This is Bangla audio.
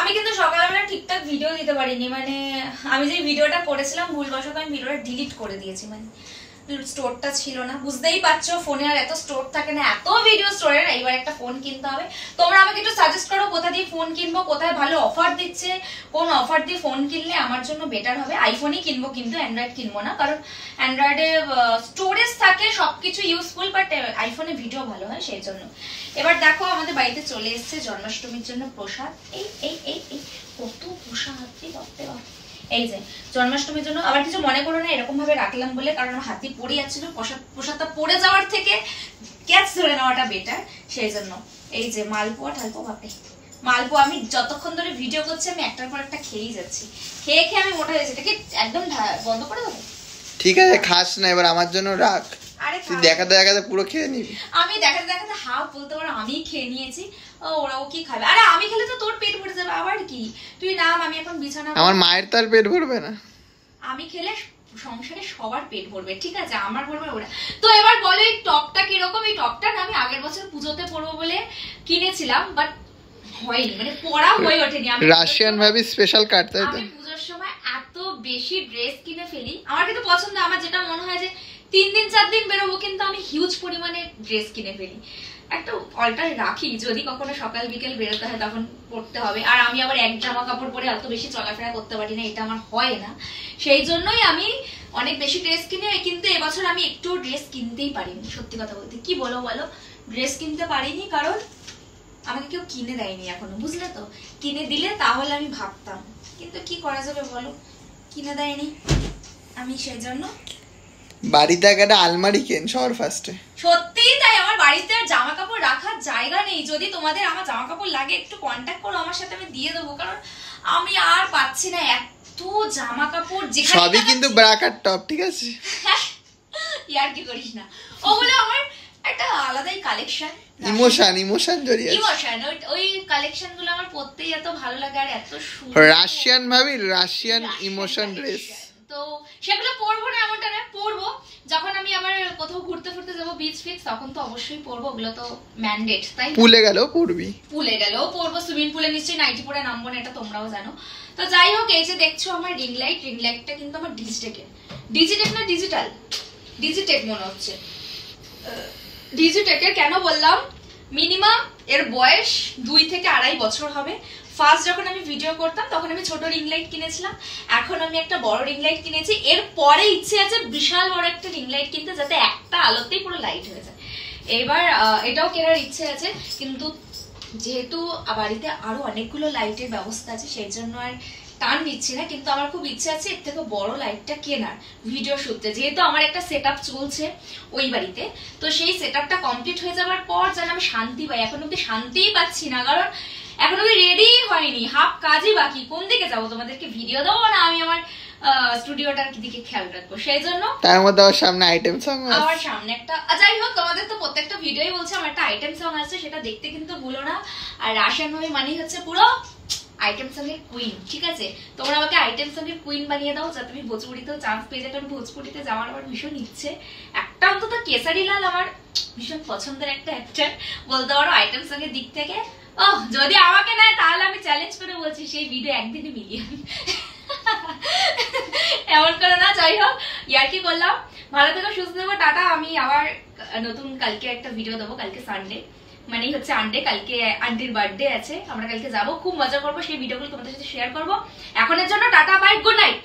আমি কিন্তু সকালবেলা ঠিকঠাক ভিডিও দিতে পারিনি, মানে আমি যে ভিডিওটা করেছিলাম ভুলবশত আমি ভিডিওটা ডিলিট করে দিয়েছি, মানে স্টোরটা ছিল না, বুঝতেই পারছো ফোনে আর এত স্টোর থাকে না, এত ভিডিও স্টোরের। এইবার একটা ফোন কিনতে হবে। তোমরা আমাকে একটু সাজেস্ট করো কোথা দিয়ে ফোন কিনবো, কোথায় ভালো অফার দিচ্ছে, কোন অফার দিয়ে ফোন কিনলে আমার জন্য বেটার হবে। আইফোনই কিনবো কিন্তু অ্যান্ড্রয়েড কিনবো না, কারণ অ্যান্ড্রয়েডে স্টোরেজ থাকে সবকিছু ইউজফুল, বাট আইফোনে ভিডিও ভালো হয় সেই জন্য। এবার দেখো আমাদের বাড়িতে চলে এসছে জন্মাষ্টমীর জন্য প্রসাদ। এই এই এই এই কত প্রসাদ, এই যে জন্মাষ্টমীর জন্য। আবার কিছু মনে করো না এরকম ভাবে রাখলাম বলে, কারণ আমার হাতে পড়ে যাচ্ছিল, প্রসাদটা পড়ে যাওয়ার থেকে ক্যাচ ধরে নেওয়াটা বেটার, সেই জন্য। এই যে মালপোয়া ঠালপোয়া, বাপরে মালপোয়া আমি যতক্ষণ ধরে ভিডিও করছি আমি একটার পর একটা খেয়েই যাচ্ছি, খেয়ে খেয়ে আমি মোটা হয়েছি। এটাকে একদম বন্ধ করে দেবো? ঠিক আছে, খাস না, এবার আমার জন্য রাখ। তুই দেখাতে দেখাতে পুরো খেয়ে নিবি। আমি দেখাতে দেখাতে হাফ বলতে পারো আমি খেয়ে নিয়েছি, ওরাও কি খাবে? আরে আমি খেলে তো তোর পেট ভরে যাবে, আবার কি? তুই নাম, আমি এখন বিছানা। আমার মায়ের তার পেট ভরবে না, আমি খেলে সংসারে সবার পেট ভরবে, ঠিক আছে, আমার ভরবে ওরা। তো এবার বলো এই টপটা কিরকম? এই টপটা না আমি আগের বছর পুজোতে পরবো বলে কিনেছিলাম, বাট হয়নি, মানে পরা হয়ে ওঠেনি। আমি রাশিয়ান ভাবি স্পেশাল কাট, তাই তো? আমি পুজোর সময় এত বেশি ড্রেস কিনে ফেলি, আমার কিন্তু পছন্দ, আমার যেটা মনে হয় যে 3 দিন 4 দিন বেরোবো, কিন্তু আমি হিউজ পরিমাণে ড্রেস কিনে ফেলি। একটা অল্টার রাখি, যদি কখনো সকাল বিকেল বেরোতে হয় তখন পড়তে হবে। আর আমি আবার এক জামা কাপড় পরে এত বেশি চলাফেরা করতে পারি না, এটা আমার হয় না, সেই জন্যই আমি অনেক বেশি ড্রেস কিনে। কিন্তু এবছর আমি একটু ড্রেস কিনতেই পারিনি, সত্যি কথা বলতে। কি বলো ড্রেস কিনতে পারিনি কারণ আমাকে কেউ কিনে দেয়নি এখনো, বুঝলে তো? কিনে দিলে তাহলে আমি ভাবতাম, কিন্তু কি করা যাবে বলো, কিনে দেয়নি আমি, সেই জন্য। বাড়িতে একটা আলমারি কেন সবার ফার্স্টে। সত্যি তাই, আমার বাড়িতে আর জামা কাপড় রাখার জায়গা নেই। যদি তোমাদের আমার জামা কাপড় লাগে একটু কন্ট্যাক্ট করো আমার সাথে, আমি দিয়ে দেবো, কারণ আমি আর পাচ্ছি না এত জামা কাপড়। যেখানে সবই কিন্তু ব্র্যাকেট টপ, ঠিক আছে? ইয়ার কি করিস না, ওগুলো আমার একটা আলাদাই কালেকশন, ইমোশন জড়িয়ে আছে। ইমোশন, ওই কালেকশন গুলো আমার পরতেই এত ভালো লাগে, আর এত সুন্দর। রাশিয়ান ভাবি, রাশিয়ান ইমোশন ড্রেস, তো সেগুলো পরবো না এমনটা না, পরবো যখন আমি আবার কোথাও ঘুরতে ফুরতে যাবো, বিচ ফিক্স, তখন তো অবশ্যই পরবো, ওগুলো তো ম্যান্ডেট, তাই? পুলে গেলেও পরবি, পুলে গেলেও পরবো, সুইমিং পুলে নিশ্চয়ই নাইটি পরে নামবো না, এটা তোমরাও জানো। তো যাই হোক, এই যে দেখছো আমার রিং লাইটটা কিন্তু আমার ডিজিটেক না ডিজিটাল, ডিজিটেক মনে হচ্ছে, ডিজিটেকের। কেন বললাম? মিনিমাম এর বয়স 2 থেকে 2.5 বছর হবে। ফার্স্ট যখন আমি ভিডিও করতাম তখন আমি ছোট রিং লাইট কিনেছিলাম, এখন আমি একটা বড় রিং লাইট কিনেছি। এর পরে ইচ্ছে আছে বিশাল বড় একটা রিং লাইট কিনতে, যাতে একটা আলোতেই পুরো লাইট হয়ে যায়। এবার এটাও কেনার ইচ্ছে আছে, কিন্তু যেহেতু বাড়িতে আরো অনেকগুলো লাইটের ব্যবস্থা আছে সেই জন্য আর টান দিচ্ছি না। কিন্তু আমার খুব ইচ্ছে আছে এর থেকে বড় লাইটটা কেনার ভিডিও শুটতে, যেহেতু আমার একটা সেটআপ চলছে ওই বাড়িতে। তো সেই সেটআপটা কমপ্লিট হয়ে যাওয়ার পর যেন আমি শান্তি পাই, এখন অব্দি শান্তিই পাচ্ছি না, কারণ এখন অব্দি রেডি হয়নি, হাফ কাজই বাকি। কোন দিকে যাবো, তোমাদেরকে ভিডিও দেবো না আমি আমার স্টুডিওটার দিকে খেয়াল রাখবো, সেই জন্য। তার মধ্যে আমার সামনে আইটেম সং আছে, আমার সামনে একটা, যাই হোক তোমাদের তো প্রত্যেকটা ভিডিওই বলছে আমার একটা আইটেম সং আছে, সেটা দেখতে কিন্তু ভুলো না। আর রাশিয়ান ভাবে মানেই হচ্ছে পুরো আইটেম সং এর কুইন, ঠিক আছে? তোমরা আমাকে আইটেম সং এর কুইন বানিয়ে দাও, যাতে আমি ভোজপুরিতেও চান্স পেয়ে যাই, কারণ ভোজপুরিতে যাওয়ার আমার ভীষণ ইচ্ছে। একটা অন্তত কেসারি লাল আমার ভীষণ পছন্দের একটা অ্যাক্টর, বলতে পারো আইটেম সং এর দিক থেকে। যদি আমাকে নেয় তাহলে আমি চ্যালেঞ্জ করে বলছি সেই ভিডিও একদিনে মিলিয়ন, এমন করে না। যাই হোক, ইয়ার কি করলাম, ভালো থেকো, সুস্থ থেকো, টাটা। আমি আবার নতুন কালকে একটা ভিডিও দেবো, কালকে সানডে, মানেই হচ্ছে আন্ডে, কালকে আন্টির বার্থডে আছে, আমরা কালকে যাবো, খুব মজা করবো, সেই ভিডিওগুলো তোমাদের সাথে শেয়ার করবো। এখনের জন্য টাটা, বাই, গুড নাইট।